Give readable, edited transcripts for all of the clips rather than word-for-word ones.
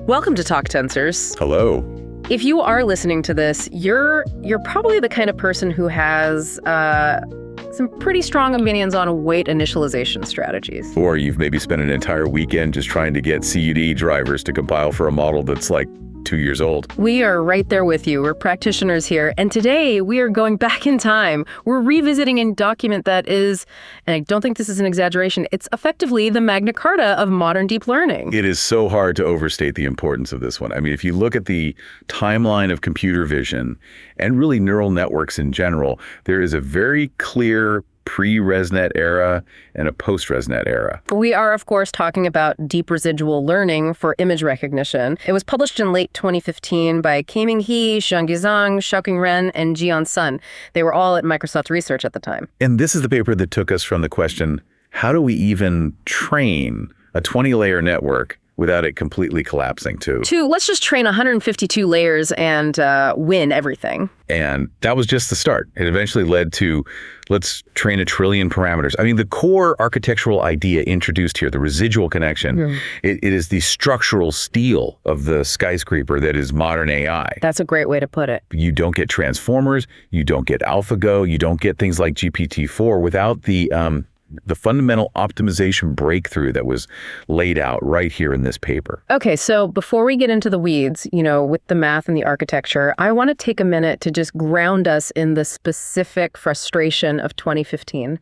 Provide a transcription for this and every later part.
Welcome to Talk Tensors. Hello. If you are listening to this, you're probably the kind of person who has some pretty strong opinions on weight initialization strategies. Or you've maybe spent an entire weekend just trying to get CUD drivers to compile for a model that's like 2 years old. We are right there with you. We're practitioners here. And today we are going back in time. We're revisiting a document that is, and I don't think this is an exaggeration, it's effectively the Magna Carta of modern deep learning. It is so hard to overstate the importance of this one. I mean, if you look at the timeline of computer vision and really neural networks in general, there is a very clear pre-ResNet era and a post-ResNet era. We are, of course, talking about deep residual learning for image recognition. It was published in late 2015 by Kaiming He, Zhangyi Zhang, Xiaoqing Ren, and Jian Sun. They were all at Microsoft Research at the time. And this is the paper that took us from the question, how do we even train a 20-layer network without it completely collapsing to let's just train 152 layers and win everything. And that was just the start. It eventually led to, let's train 1 trillion parameters. I mean, the core architectural idea introduced here, the residual connection, it is the structural steel of the skyscraper that is modern AI. That's a great way to put it. You don't get transformers, you don't get AlphaGo, you don't get things like GPT-4 without the fundamental optimization breakthrough that was laid out right here in this paper. Okay, so before we get into the weeds, with the math and the architecture, I want to take a minute to just ground us in the specific frustration of 2015.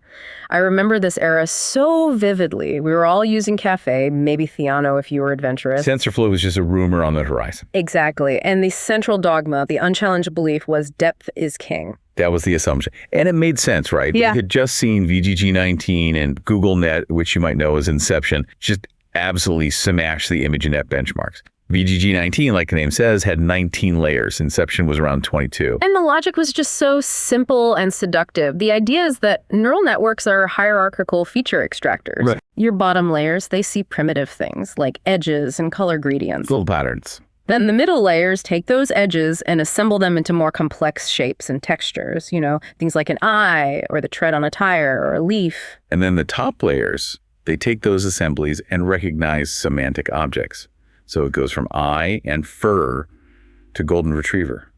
I remember this era so vividly. We were all using Caffe, maybe Theano if you were adventurous. TensorFlow was just a rumor on the horizon. Exactly. And the central dogma, the unchallenged belief, was depth is king. That was the assumption. And it made sense, right? Yeah. We had just seen VGG-19 and GoogleNet, which you might know as Inception, just absolutely smash the ImageNet benchmarks. VGG-19, like the name says, had 19 layers. Inception was around 22. And the logic was just so simple and seductive. The idea is that neural networks are hierarchical feature extractors. Right. Your bottom layers, they see primitive things like edges and color gradients. Little patterns. Then the middle layers take those edges and assemble them into more complex shapes and textures, things like an eye or the tread on a tire or a leaf. And then the top layers, they take those assemblies and recognize semantic objects. So it goes from eye and fur to golden retriever,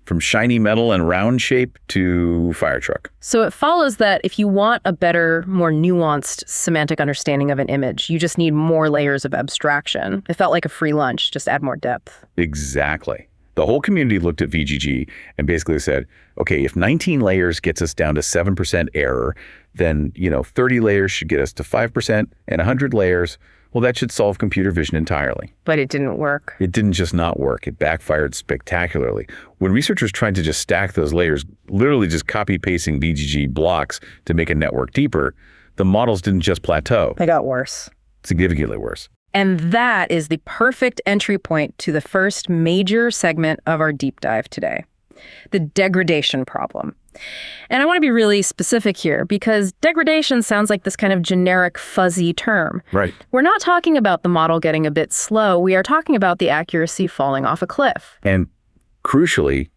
from shiny metal and round shape to fire truck. So it follows that if you want a better, more nuanced semantic understanding of an image, you just need more layers of abstraction. It felt like a free lunch, just add more depth. Exactly. The whole community looked at VGG and basically said, okay, if 19 layers gets us down to 7% error, then 30 layers should get us to 5%, and 100 layers, well, that should solve computer vision entirely. But it didn't work. It didn't just not work. It backfired spectacularly. When researchers tried to just stack those layers, literally just copy-pasting VGG blocks to make a network deeper, the models didn't just plateau. They got worse. Significantly worse. And that is the perfect entry point to the first major segment of our deep dive today, the degradation problem. And I want to be really specific here because degradation sounds like this kind of generic fuzzy term. Right. We're not talking about the model getting a bit slow. We are talking about the accuracy falling off a cliff. And crucially,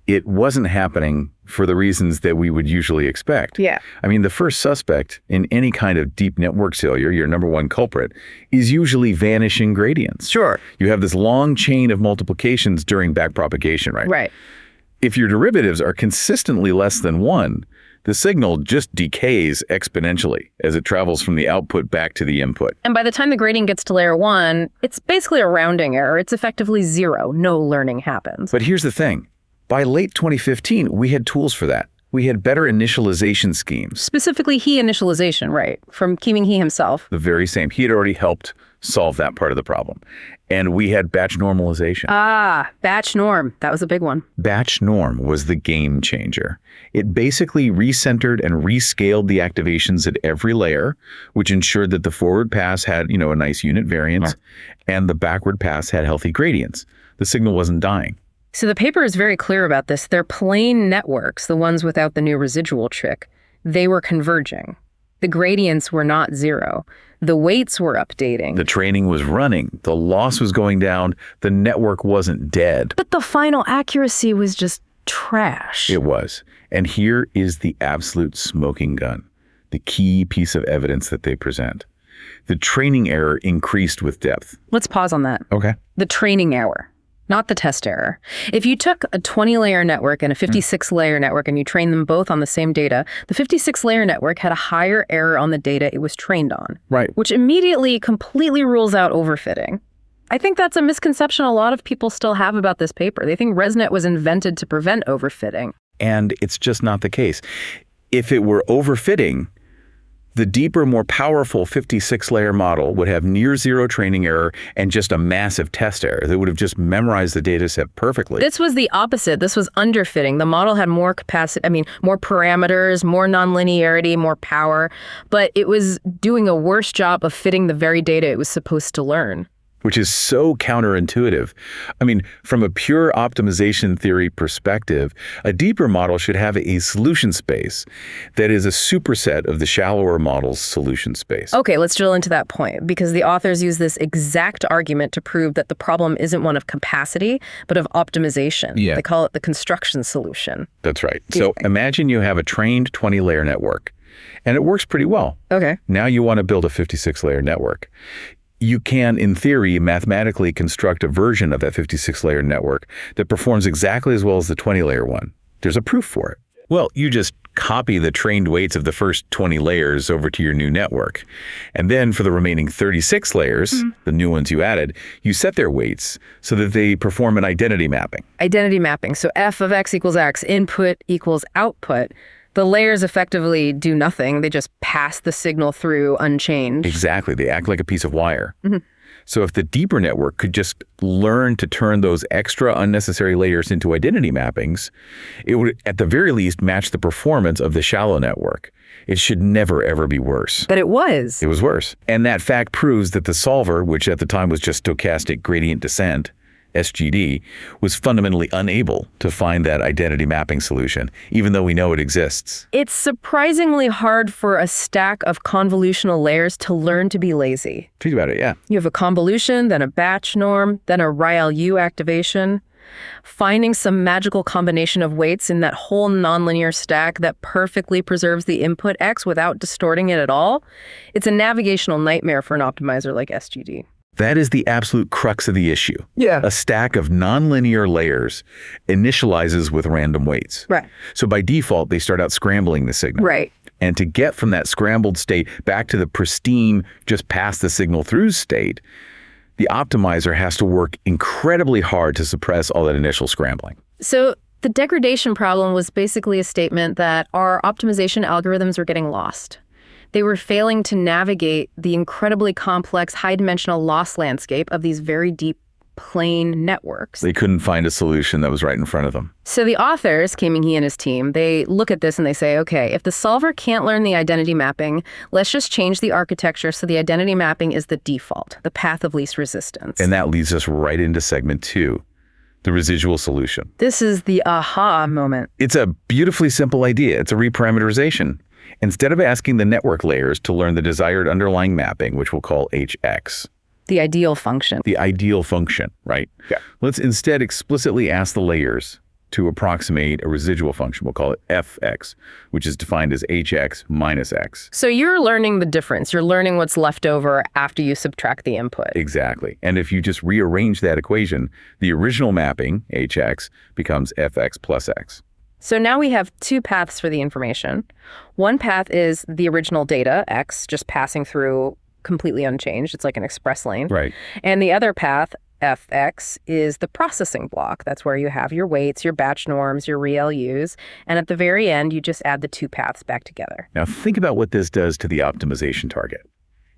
it wasn't happening for the reasons that we would usually expect. Yeah. I mean, the first suspect in any kind of deep network failure, your number one culprit, is usually vanishing gradients. Sure. You have this long chain of multiplications during backpropagation, right? Right. If your derivatives are consistently less than 1, the signal just decays exponentially as it travels from the output back to the input. And by the time the gradient gets to layer 1, it's basically a rounding error. It's effectively 0. No learning happens. But here's the thing. By late 2015, we had tools for that. We had better initialization schemes. Specifically He initialization, right, from Kaiming He himself. The very same. He had already helped solve that part of the problem. And we had batch normalization. Batch norm. That was a big one. Batch norm was the game changer. It basically recentered and rescaled the activations at every layer, which ensured that the forward pass had, a nice unit variance, and the backward pass had healthy gradients. The signal wasn't dying. So the paper is very clear about this. They're plain networks, the ones without the new residual trick. They were converging. The gradients were not 0. The weights were updating. The training was running. The loss was going down. The network wasn't dead. But the final accuracy was just trash. It was. And here is the absolute smoking gun, the key piece of evidence that they present. the training error increased with depth. Let's pause on that. Okay. The training error, not the test error. If you took a 20-layer network and a 56-layer network and you trained them both on the same data, the 56-layer network had a higher error on the data it was trained on. Right. Which immediately completely rules out overfitting. I think that's a misconception a lot of people still have about this paper. They think ResNet was invented to prevent overfitting. And it's just not the case. If it were overfitting, the deeper, more powerful 56-layer model would have near zero training error and just a massive test error that would have just memorized the data set perfectly. This was the opposite. This was underfitting. The model had more capacity, more parameters, more nonlinearity, more power, but it was doing a worse job of fitting the very data it was supposed to learn. Which is so counterintuitive. From a pure optimization theory perspective, a deeper model should have a solution space that is a superset of the shallower model's solution space. Okay, let's drill into that point, because the authors use this exact argument to prove that the problem isn't one of capacity, but of optimization. Yeah. They call it the construction solution. That's right. So imagine you have a trained 20-layer network, and it works pretty well. Okay. Now you want to build a 56-layer network. You can, in theory, mathematically construct a version of that 56-layer network that performs exactly as well as the 20-layer one. There's a proof for it. Well, you just copy the trained weights of the first 20 layers over to your new network. And then for the remaining 36 layers, the new ones you added, you set their weights so that they perform an identity mapping. Identity mapping. So f of x equals x, input equals output. The layers effectively do nothing. They just pass the signal through unchanged. Exactly. They act like a piece of wire. So if the deeper network could just learn to turn those extra unnecessary layers into identity mappings, it would, at the very least, match the performance of the shallow network. It should never, ever be worse. But it was. It was worse. And that fact proves that the solver, which at the time was just stochastic gradient descent, SGD, was fundamentally unable to find that identity mapping solution, even though we know it exists. It's surprisingly hard for a stack of convolutional layers to learn to be lazy. Think about it, yeah. You have a convolution, then a batch norm, then a ReLU activation. Finding some magical combination of weights in that whole nonlinear stack that perfectly preserves the input X without distorting it at all, it's a navigational nightmare for an optimizer like SGD. That is the absolute crux of the issue. Yeah. A stack of nonlinear layers initializes with random weights. Right. So by default, they start out scrambling the signal. Right. And to get from that scrambled state back to the pristine, just pass the signal through state, the optimizer has to work incredibly hard to suppress all that initial scrambling. So the degradation problem was basically a statement that our optimization algorithms were getting lost. They were failing to navigate the incredibly complex high-dimensional loss landscape of these very deep plane networks. They couldn't find a solution that was right in front of them. So the authors, Kaiming He and his team, they look at this and they say, okay, if the solver can't learn the identity mapping, let's just change the architecture so the identity mapping is the default, the path of least resistance. And that leads us right into segment 2, the residual solution. This is the aha moment. It's a beautifully simple idea. It's a reparameterization. Instead of asking the network layers to learn the desired underlying mapping, which we'll call HX. The ideal function. The ideal function, right? Yeah. Let's instead explicitly ask the layers to approximate a residual function. We'll call it FX, which is defined as HX minus X. So you're learning the difference. You're learning what's left over after you subtract the input. Exactly. And if you just rearrange that equation, the original mapping, HX, becomes FX plus X. So now we have two paths for the information. One path is the original data, X, just passing through completely unchanged. It's like an express lane. Right. And the other path, FX, is the processing block. That's where you have your weights, your batch norms, your ReLUs. And at the very end, you just add the two paths back together. Now think about what this does to the optimization target.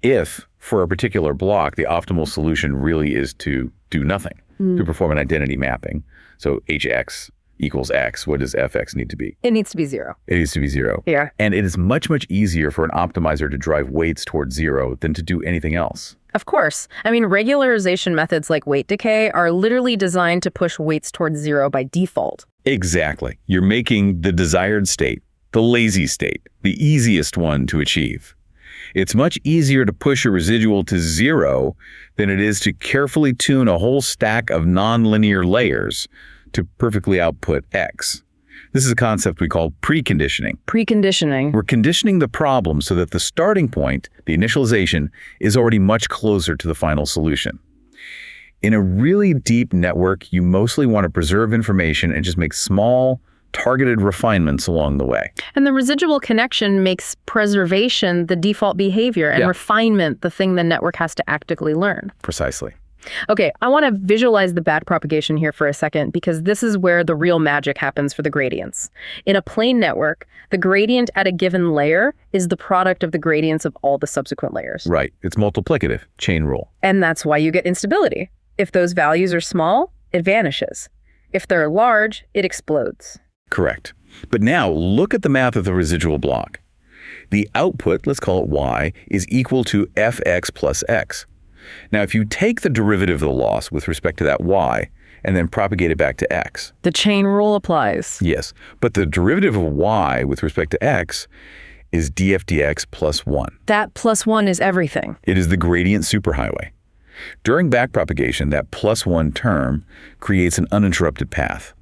If, for a particular block, the optimal solution really is to do nothing, to perform an identity mapping. So HX equals X, what does FX need to be? It needs to be 0. It needs to be 0. Yeah. And it is much, much easier for an optimizer to drive weights towards 0 than to do anything else. Of course. Regularization methods like weight decay are literally designed to push weights towards 0 by default. Exactly. You're making the desired state, the lazy state, the easiest one to achieve. It's much easier to push a residual to 0 than it is to carefully tune a whole stack of nonlinear layers to perfectly output X. This is a concept we call preconditioning. Preconditioning. We're conditioning the problem so that the starting point, the initialization, is already much closer to the final solution. In a really deep network, you mostly want to preserve information and just make small, targeted refinements along the way. And the residual connection makes preservation the default behavior and refinement the thing the network has to actively learn. Precisely. Okay, I want to visualize the backpropagation here for a second because this is where the real magic happens for the gradients. In a plane network, the gradient at a given layer is the product of the gradients of all the subsequent layers. Right. It's multiplicative, chain rule. And that's why you get instability. If those values are small, it vanishes. If they're large, it explodes. Correct. But now look at the math of the residual block. The output, let's call it y, is equal to fx plus x. Now, if you take the derivative of the loss with respect to that y and then propagate it back to x. The chain rule applies. Yes, but the derivative of y with respect to x is df dx plus 1. That plus 1 is everything. It is the gradient superhighway. During backpropagation, that plus 1 term creates an uninterrupted path.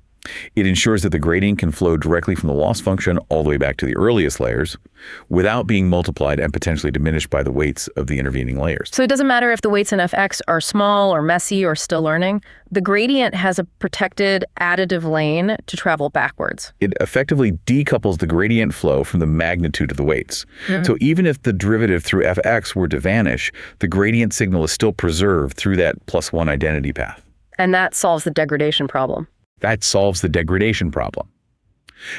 It ensures that the gradient can flow directly from the loss function all the way back to the earliest layers without being multiplied and potentially diminished by the weights of the intervening layers. So it doesn't matter if the weights in fx are small or messy or still learning. The gradient has a protected additive lane to travel backwards. It effectively decouples the gradient flow from the magnitude of the weights. So even if the derivative through fx were to vanish, the gradient signal is still preserved through that plus 1 identity path. And that solves the degradation problem. That solves the degradation problem.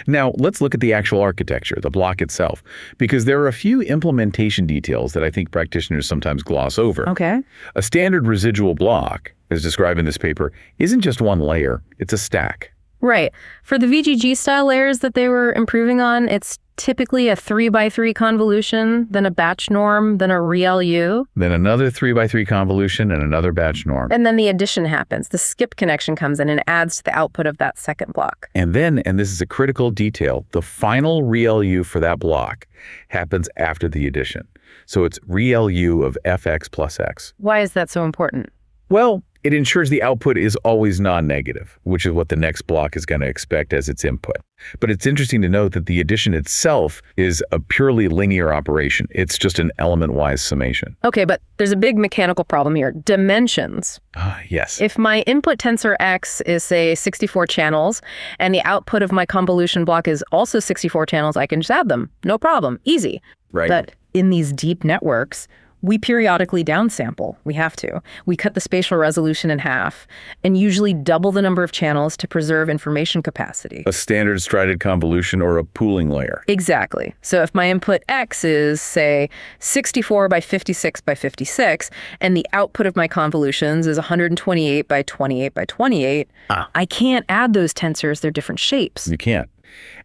Now, let's look at the actual architecture, the block itself, because there are a few implementation details that I think practitioners sometimes gloss over. Okay. A standard residual block, as described in this paper, isn't just one layer, it's a stack. Right. For the VGG style layers that they were improving on, it's typically a 3x3 convolution, then a batch norm, then a ReLU. Then another 3x3 convolution and another batch norm. And then the addition happens. The skip connection comes in and adds to the output of that second block. And then, and this is a critical detail, the final ReLU for that block happens after the addition. So it's ReLU of fx plus x. Why is that so important? Well, it ensures the output is always non-negative, which is what the next block is going to expect as its input. But it's interesting to note that the addition itself is a purely linear operation. It's just an element-wise summation. Okay, but there's a big mechanical problem here. Dimensions. Yes. If my input tensor X is, say, 64 channels, and the output of my convolution block is also 64 channels, I can just add them. No problem. Easy. Right. But in these deep networks, we periodically downsample. We have to. We cut the spatial resolution in half and usually double the number of channels to preserve information capacity. A standard strided convolution or a pooling layer. Exactly. So if my input X is, say, 64 by 56 by 56, and the output of my convolutions is 128 by 28 by 28, I can't add those tensors. They're different shapes. You can't.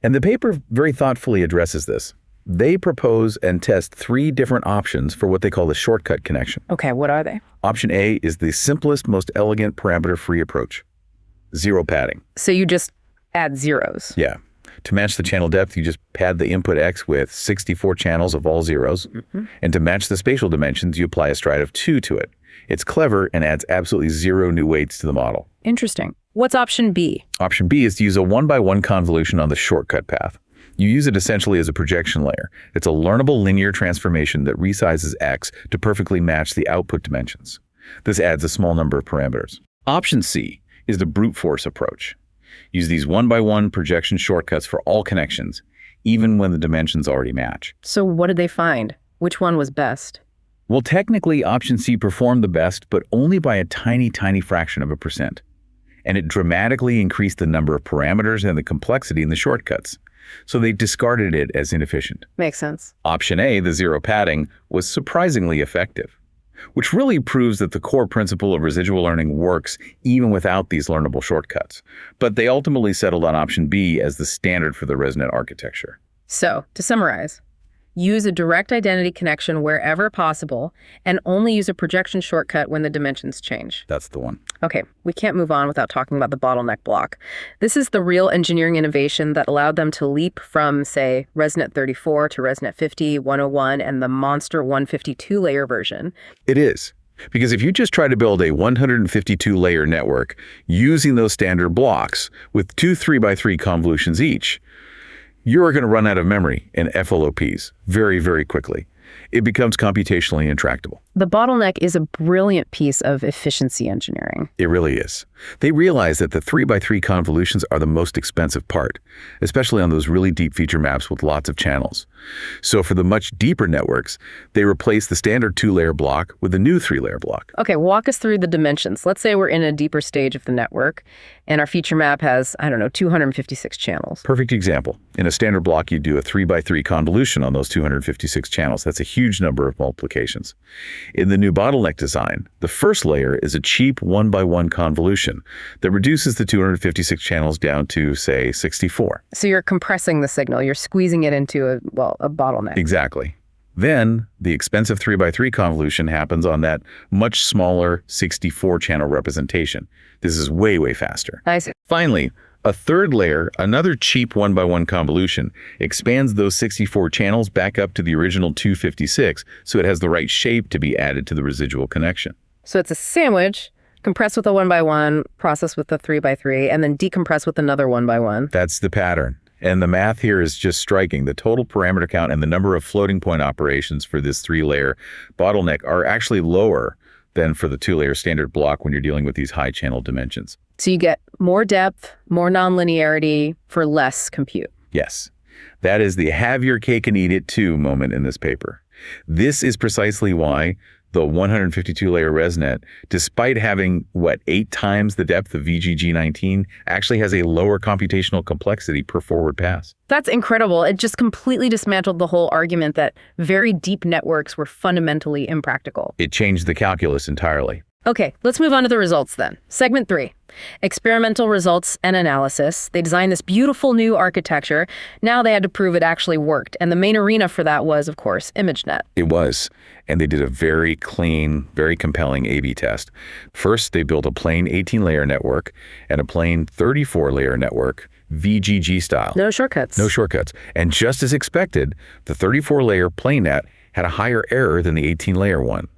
And the paper very thoughtfully addresses this. They propose and test 3 different options for what they call the shortcut connection. Okay, what are they? Option A is the simplest, most elegant parameter-free approach. Zero padding. So you just add zeros. Yeah. To match the channel depth, you just pad the input X with 64 channels of all zeros. And to match the spatial dimensions, you apply a stride of 2 to it. It's clever and adds absolutely 0 new weights to the model. Interesting. What's option B? Option B is to use a 1x1 convolution on the shortcut path. You use it essentially as a projection layer. It's a learnable linear transformation that resizes X to perfectly match the output dimensions. This adds a small number of parameters. Option C is the brute force approach. Use these 1x1 projection shortcuts for all connections, even when the dimensions already match. So what did they find? Which one was best? Well, technically, option C performed the best, but only by a tiny, tiny fraction of a percent. And it dramatically increased the number of parameters and the complexity in the shortcuts. So they discarded it as inefficient. Makes sense. Option A, the zero padding, was surprisingly effective, which really proves that the core principle of residual learning works even without these learnable shortcuts. But they ultimately settled on option B as the standard for the ResNet architecture. So, to summarize, use a direct identity connection wherever possible, and only use a projection shortcut when the dimensions change. That's the one. Okay, we can't move on without talking about the bottleneck block. This is the real engineering innovation that allowed them to leap from, say, ResNet 34 to ResNet 50, 101, and the monster 152-layer version. It is. Because if you just try to build a 152-layer network using those standard blocks with two 3x3 convolutions each, you're going to run out of memory and FLOPs very, very quickly. It becomes computationally intractable. The bottleneck is a brilliant piece of efficiency engineering. It really is. They realize that the 3x3 convolutions are the most expensive part, especially on those really deep feature maps with lots of channels. So for the much deeper networks, they replace the standard 2-layer block with a new 3-layer block. Okay, walk us through the dimensions. Let's say we're in a deeper stage of the network, and our feature map has, 256 channels. Perfect example. In a standard block, you do a 3x3 convolution on those 256 channels. That's a huge number of multiplications. In the new bottleneck design, the first layer is a cheap 1x1 convolution that reduces the 256 channels down to, say, 64. So you're compressing the signal. You're squeezing it into a bottleneck. Exactly. Then the expensive 3x3 convolution happens on that much smaller 64-channel representation. This is way, way faster. I see. Finally, a third layer, another cheap 1x1 convolution, expands those 64 channels back up to the original 256, so it has the right shape to be added to the residual connection. So it's a sandwich, compressed with a 1x1, processed with a 3x3, and then decompressed with another 1x1. That's the pattern. And the math here is just striking. The total parameter count and the number of floating point operations for this 3-layer bottleneck are actually lower than for the 2-layer standard block when you're dealing with these high channel dimensions. So you get more depth, more nonlinearity for less compute. Yes. That is the have your cake and eat it too moment in this paper. This is precisely why the 152-layer ResNet, despite having, 8 times the depth of VGG19, actually has a lower computational complexity per forward pass. That's incredible. It just completely dismantled the whole argument that very deep networks were fundamentally impractical. It changed the calculus entirely. Okay, let's move on to the results then. Segment 3, experimental results and analysis. They designed this beautiful new architecture. Now they had to prove it actually worked. And the main arena for that was, of course, ImageNet. It was. And they did a very clean, very compelling A/B test. First, they built a plain 18-layer network and a plain 34-layer network, VGG style. No shortcuts. No shortcuts. And just as expected, the 34-layer plain net had a higher error than the 18-layer one.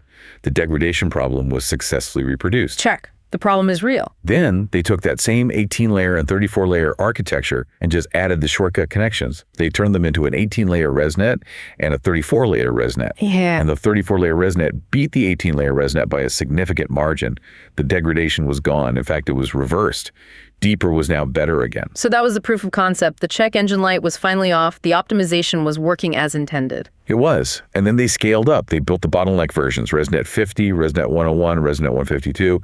The degradation problem was successfully reproduced. Check. The problem is real. Then they took that same 18-layer and 34-layer architecture and just added the shortcut connections. They turned them into an 18-layer ResNet and a 34-layer ResNet. Yeah. And the 34-layer ResNet beat the 18-layer ResNet by a significant margin. The degradation was gone. In fact, it was reversed. Deeper was now better again. So that was the proof of concept. The check engine light was finally off. The optimization was working as intended. It was. And then they scaled up. They built the bottleneck versions, ResNet 50, ResNet 101, ResNet 152.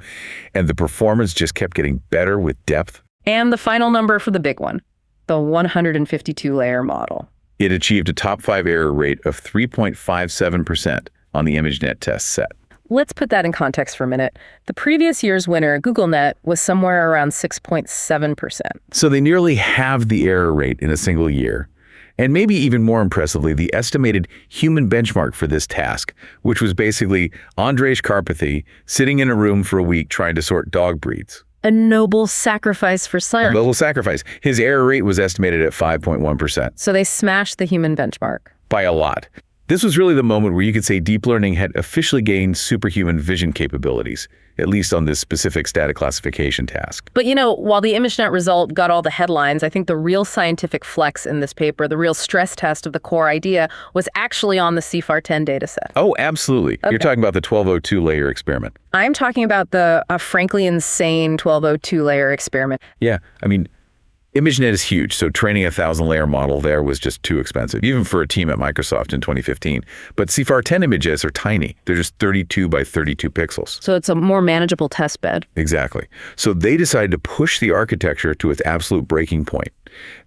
And the performance just kept getting better with depth. And the final number for the big one, the 152-layer model. It achieved a top 5 error rate of 3.57% on the ImageNet test set. Let's put that in context for a minute. The previous year's winner, GoogleNet, was somewhere around 6.7%. So they nearly halved the error rate in a single year. And maybe even more impressively, the estimated human benchmark for this task, which was basically Andrej Karpathy sitting in a room for a week trying to sort dog breeds. A noble sacrifice for science. A noble sacrifice. His error rate was estimated at 5.1%. So they smashed the human benchmark. By a lot. This was really the moment where you could say deep learning had officially gained superhuman vision capabilities, at least on this specific static classification task. But while the ImageNet result got all the headlines, I think the real scientific flex in this paper, the real stress test of the core idea, was actually on the CIFAR-10 dataset. Oh, absolutely. Okay. You're talking about the 1202-layer experiment. I'm talking about the frankly insane 1202-layer experiment. Yeah, ImageNet is huge, so training a 1,000-layer model there was just too expensive, even for a team at Microsoft in 2015. But CIFAR-10 images are tiny. They're just 32 by 32 pixels. So it's a more manageable test bed. Exactly. So they decided to push the architecture to its absolute breaking point.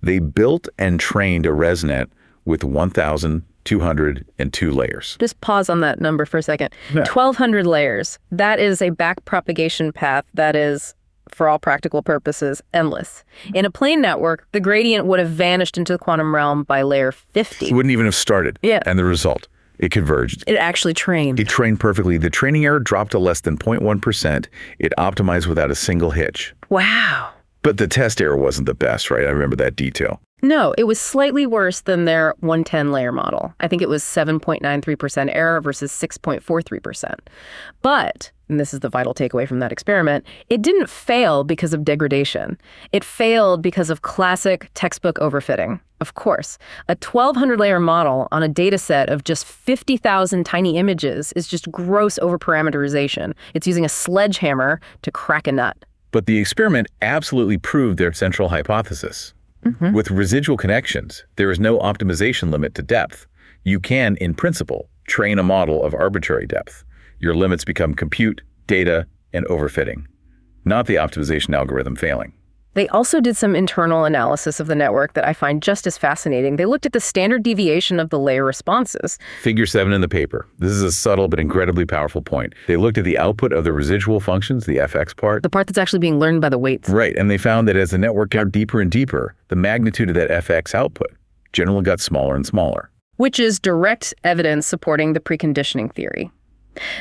They built and trained a ResNet with 1,202 layers. Just pause on that number for a second. Yeah. 1,200 layers. That is a backpropagation path that is, for all practical purposes, endless. In a plane network, the gradient would have vanished into the quantum realm by layer 50. It wouldn't even have started. Yeah. And the result, it converged. It actually trained. It trained perfectly. The training error dropped to less than 0.1%. It optimized without a single hitch. Wow. But the test error wasn't the best, right? I remember that detail. No, it was slightly worse than their 110-layer model. I think it was 7.93% error versus 6.43%. But, and this is the vital takeaway from that experiment, it didn't fail because of degradation. It failed because of classic textbook overfitting. Of course, a 1,200-layer model on a data set of just 50,000 tiny images is just gross overparameterization. It's using a sledgehammer to crack a nut. But the experiment absolutely proved their central hypothesis. With residual connections, there is no optimization limit to depth. You can, in principle, train a model of arbitrary depth. Your limits become compute, data, and overfitting, not the optimization algorithm failing. They also did some internal analysis of the network that I find just as fascinating. They looked at the standard deviation of the layer responses. Figure 7 in the paper. This is a subtle but incredibly powerful point. They looked at the output of the residual functions, the FX part. The part that's actually being learned by the weights. Right, and they found that as the network got deeper and deeper, the magnitude of that FX output generally got smaller and smaller. Which is direct evidence supporting the preconditioning theory.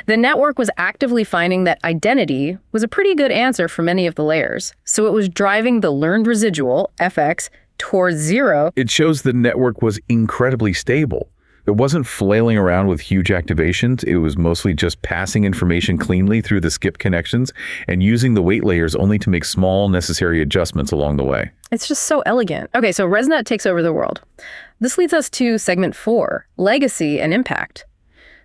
The network was actively finding that identity was a pretty good answer for many of the layers, so it was driving the learned residual, FX, towards zero. It shows the network was incredibly stable. It wasn't flailing around with huge activations. It was mostly just passing information cleanly through the skip connections and using the weight layers only to make small necessary adjustments along the way. It's just so elegant. Okay, so ResNet takes over the world. This leads us to segment 4, legacy and impact.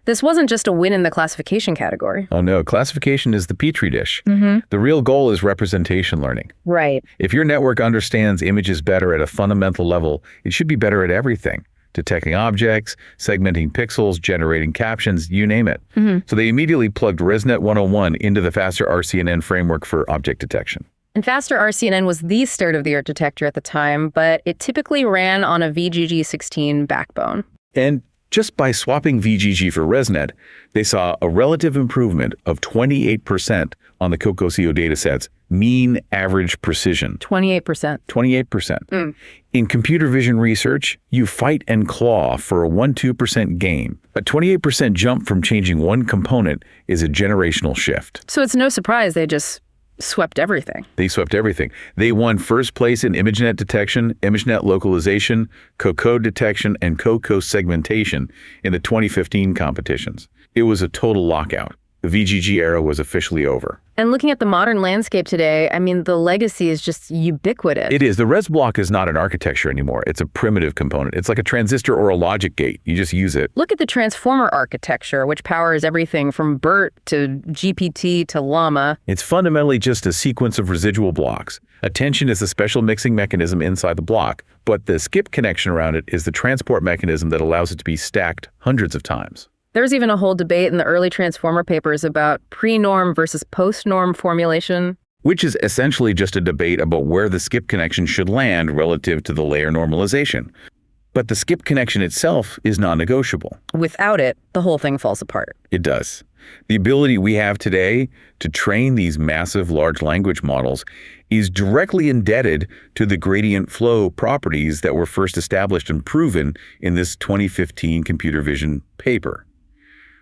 This wasn't just a win in the classification category. Oh no, classification is the petri dish. The real goal is representation learning. Right. If your network understands images better at a fundamental level, it should be better at everything. Detecting objects, segmenting pixels, generating captions, you name it. So they immediately plugged ResNet 101 into the faster RCNN framework for object detection. And faster RCNN was the state-of-the-art detector at the time, but it typically ran on a VGG 16 backbone. And just by swapping VGG for ResNet, they saw a relative improvement of 28% on the CocoSeo datasets, mean average precision. 28%. 28%. In computer vision research, you fight and claw for a 1-2% gain. A 28% jump from changing one component is a generational shift. So it's no surprise they just swept everything. They swept everything. They won first place in ImageNet detection, ImageNet localization, CoCo detection, and CoCo segmentation in the 2015 competitions. It was a total lockout. The VGG era was officially over. And looking at the modern landscape today, I mean, the legacy is just ubiquitous. It is. The res block is not an architecture anymore. It's a primitive component. It's like a transistor or a logic gate. You just use it. Look at the transformer architecture, which powers everything from BERT to GPT to Llama. It's fundamentally just a sequence of residual blocks. Attention is a special mixing mechanism inside the block, but the skip connection around it is the transport mechanism that allows it to be stacked hundreds of times. There's even a whole debate in the early transformer papers about pre-norm versus post-norm formulation. Which is essentially just a debate about where the skip connection should land relative to the layer normalization. But the skip connection itself is non-negotiable. Without it, the whole thing falls apart. It does. The ability we have today to train these massive large language models is directly indebted to the gradient flow properties that were first established and proven in this 2015 computer vision paper.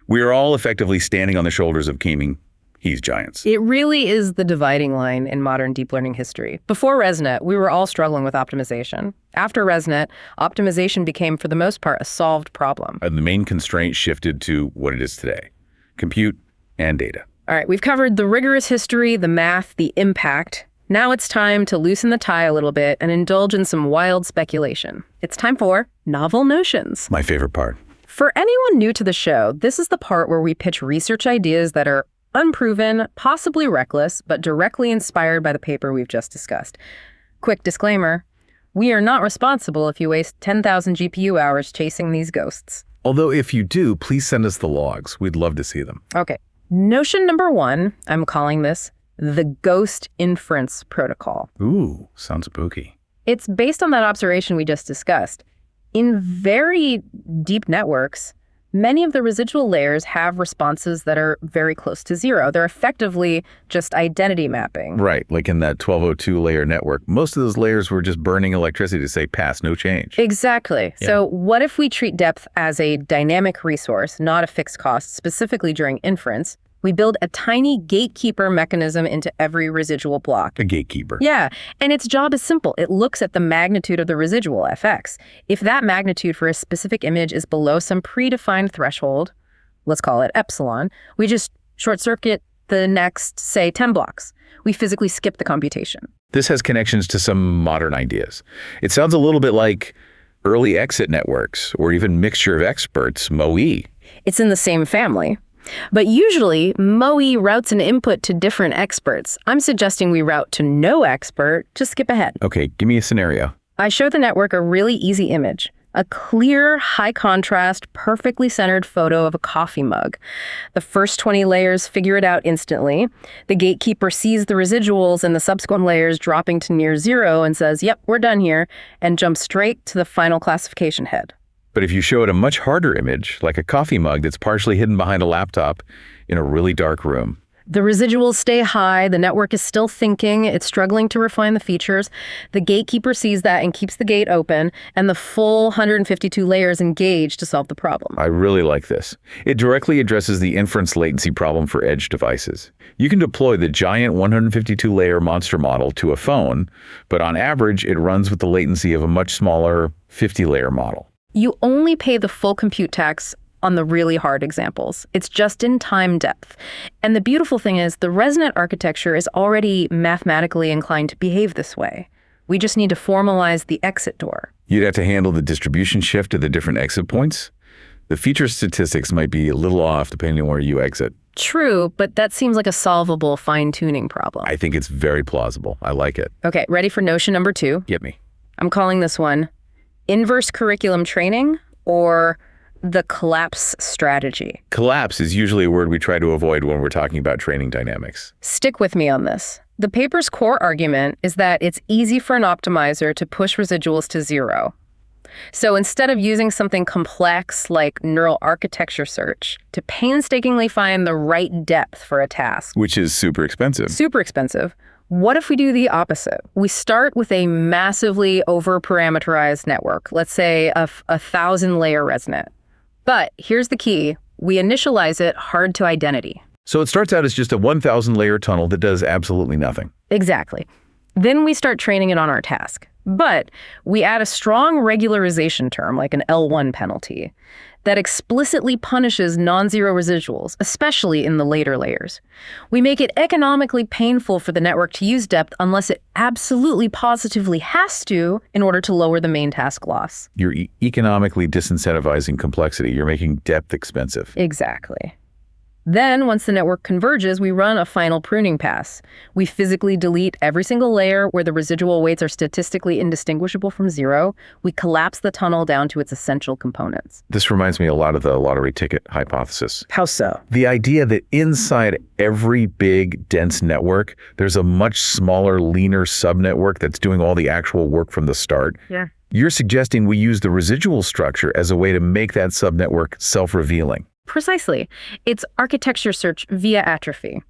We are all effectively standing on the shoulders of Kaiming He's giants. It really is the dividing line in modern deep learning history. Before ResNet, we were all struggling with optimization. After ResNet, optimization became, for the most part, a solved problem. And the main constraint shifted to what it is today: compute and data. All right, we've covered the rigorous history, the math, the impact. Now it's time to loosen the tie a little bit and indulge in some wild speculation. It's time for Novel Notions. My favorite part. For anyone new to the show, this is the part where we pitch research ideas that are unproven, possibly reckless, but directly inspired by the paper we've just discussed. Quick disclaimer, we are not responsible if you waste 10,000 GPU hours chasing these ghosts. Although if you do, please send us the logs. We'd love to see them. Okay. Notion number 1, I'm calling this the ghost inference protocol. Ooh, sounds spooky. It's based on that observation we just discussed. In very deep networks, many of the residual layers have responses that are very close to zero. They're effectively just identity mapping. Right, like in that 1202 layer network. Most of those layers were just burning electricity to say pass, no change. Exactly. Yeah. So what if we treat depth as a dynamic resource, not a fixed cost, specifically during inference? We build a tiny gatekeeper mechanism into every residual block. A gatekeeper. Yeah, and its job is simple. It looks at the magnitude of the residual, fx. If that magnitude for a specific image is below some predefined threshold, let's call it epsilon, we just short-circuit the next, say, 10 blocks. We physically skip the computation. This has connections to some modern ideas. It sounds a little bit like early exit networks or even mixture of experts, MoE. It's in the same family. But usually, MoE routes an input to different experts. I'm suggesting we route to no expert. Just skip ahead. Okay, give me a scenario. I show the network a really easy image. A clear, high-contrast, perfectly centered photo of a coffee mug. The first 20 layers figure it out instantly. The gatekeeper sees the residuals and the subsequent layers dropping to near zero and says, yep, we're done here, and jumps straight to the final classification head. But if you show it a much harder image, like a coffee mug that's partially hidden behind a laptop in a really dark room, the residuals stay high, the network is still thinking, it's struggling to refine the features. The gatekeeper sees that and keeps the gate open, and the full 152 layers engage to solve the problem. I really like this. It directly addresses the inference latency problem for edge devices. You can deploy the giant 152-layer monster model to a phone, but on average, it runs with the latency of a much smaller 50-layer model. You only pay the full compute tax on the really hard examples. It's just in time depth. And the beautiful thing is the ResNet architecture is already mathematically inclined to behave this way. We just need to formalize the exit door. You'd have to handle the distribution shift of the different exit points. The feature statistics might be a little off depending on where you exit. True, but that seems like a solvable fine-tuning problem. I think it's very plausible. I like it. Okay, ready for notion number 2? Get me. I'm calling this one inverse curriculum training, or the collapse strategy. Collapse is usually a word we try to avoid when we're talking about training dynamics. Stick with me on this. The paper's core argument is that it's easy for an optimizer to push residuals to zero. So instead of using something complex like neural architecture search to painstakingly find the right depth for a task, which is super expensive. Super expensive. What if we do the opposite? We start with a massively over-parameterized network, let's say a 1,000-layer ResNet. But here's the key. We initialize it hard to identity. So it starts out as just a 1,000-layer tunnel that does absolutely nothing. Exactly. Then we start training it on our task. But we add a strong regularization term, like an L1 penalty, that explicitly punishes non-zero residuals, especially in the later layers. We make it economically painful for the network to use depth unless it absolutely positively has to in order to lower the main task loss. You're economically disincentivizing complexity. You're making depth expensive. Exactly. Then, once the network converges, we run a final pruning pass. We physically delete every single layer where the residual weights are statistically indistinguishable from zero. We collapse the tunnel down to its essential components. This reminds me a lot of the lottery ticket hypothesis. How so? The idea that inside every big, dense network, there's a much smaller, leaner subnetwork that's doing all the actual work from the start. Yeah. You're suggesting we use the residual structure as a way to make that subnetwork self-revealing. Precisely. It's architecture search via atrophy.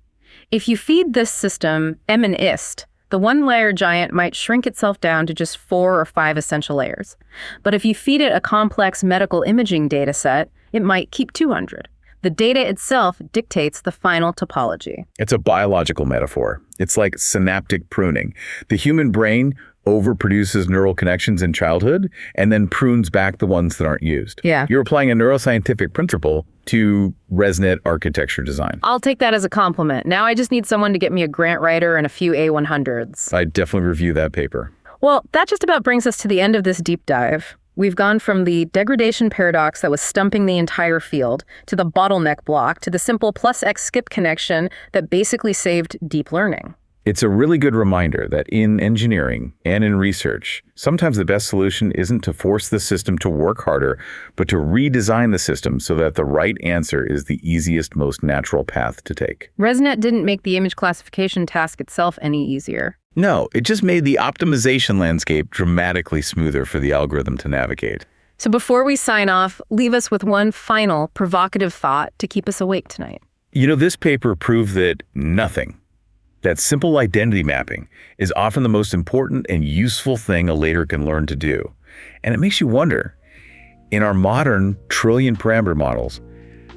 If you feed this system M and IST, the one-layer giant might shrink itself down to just 4 or 5 essential layers. But if you feed it a complex medical imaging dataset, it might keep 200. The data itself dictates the final topology. It's a biological metaphor. It's like synaptic pruning. The human brain overproduces neural connections in childhood and then prunes back the ones that aren't used. Yeah. You're applying a neuroscientific principle to ResNet architecture design. I'll take that as a compliment. Now I just need someone to get me a grant writer and a few A100s. I'd definitely review that paper. Well, that just about brings us to the end of this deep dive. We've gone from the degradation paradox that was stumping the entire field to the bottleneck block to the simple plus X skip connection that basically saved deep learning. It's a really good reminder that in engineering and in research, sometimes the best solution isn't to force the system to work harder, but to redesign the system so that the right answer is the easiest, most natural path to take. ResNet didn't make the image classification task itself any easier. No, it just made the optimization landscape dramatically smoother for the algorithm to navigate. So before we sign off, leave us with one final provocative thought to keep us awake tonight. You know, this paper proved that that simple identity mapping is often the most important and useful thing a later can learn to do. And it makes you wonder, in our modern trillion parameter models,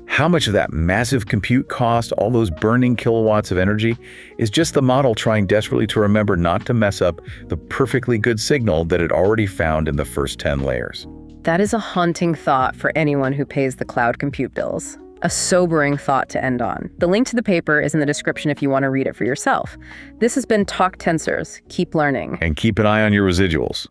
How much of that massive compute cost, all those burning kilowatts of energy, is just the model trying desperately to remember not to mess up the perfectly good signal that it already found in the first 10 layers? That is a haunting thought for anyone who pays the cloud compute bills. A sobering thought to end on. The link to the paper is in the description if you want to read it for yourself. This has been Talk Tensors. Keep learning. And keep an eye on your residuals.